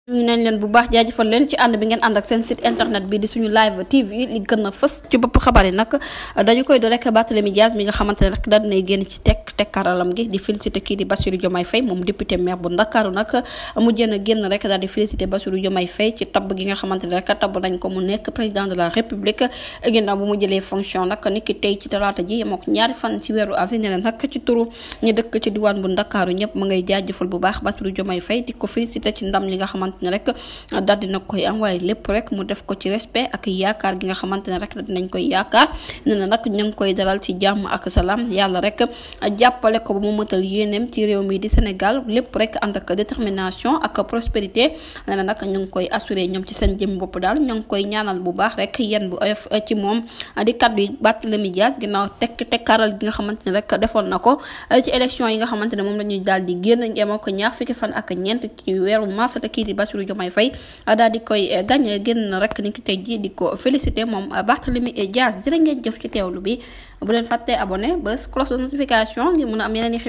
ñu nañ leen bu baax jaajëfal leen ci ànd bi ngeen ànd ak seen site internet bi di suñu live TV li gën a fës ci bopp xabar yi nag dañu koy do rek Barthélémy Dias mi nga xamante ne rek daal dinay génn ci tekkaralam gi di félicité kii di Bassirou Diomaye Faye moom député maire bu Ndakaaru nag mu génn rek daal di félicité Bassirou Diomaye Faye ci tabb gi nga xamante ne rek tabb nañ ko mu nekk président de la république ginnaaw bu mu jëlee fonction nag niki tey ci talaata ji moo ko ñaari fan ci weeru avril ne nag ci turu ñu dëkk ci diwaan bu Ndakaaru ñëpp ma ngay jaajëfal bu baax Bassirou Diomaye Faye di ko félicité ci ndam li nga xamante ne rek daal dina koy am waaye lépp rek mu def ko ci respect ak yaakaar gi nga xamante ne rek dinañ koy yaakaar ne na nag ñu ngi koy dalal ci jàmm ak salaam yàlla rek jàppale ko ba mu mëtal yéeneem ci réew mi di Sénégal lépp rek ànd ak détermination ak prospérité ne na nag ñu ngi koy assuré ñoom ci seen jëm bopp daal ñu ngi koy ñaanal bu baax rek yéen bu oyof ci moom di kaddu yi Barthélémy Dias ginnaaw tekkaaral gi nga xamante ne rek defoon na ko ci élection yi nga xamante ne moom la ñuy daal di génn ngeema ko ñaar fukki fan ak ñeent ci weeru mars te kii di Bassirou Diomaye Faye daal di koy gagné génn rek ni ki tey jii di ko félicité moom Barthélémy Dias jërë ngeen jëf ci teewlu bi bu leen fàttee abonné bés cloche de notification ngir mën a am yeneen i xibaar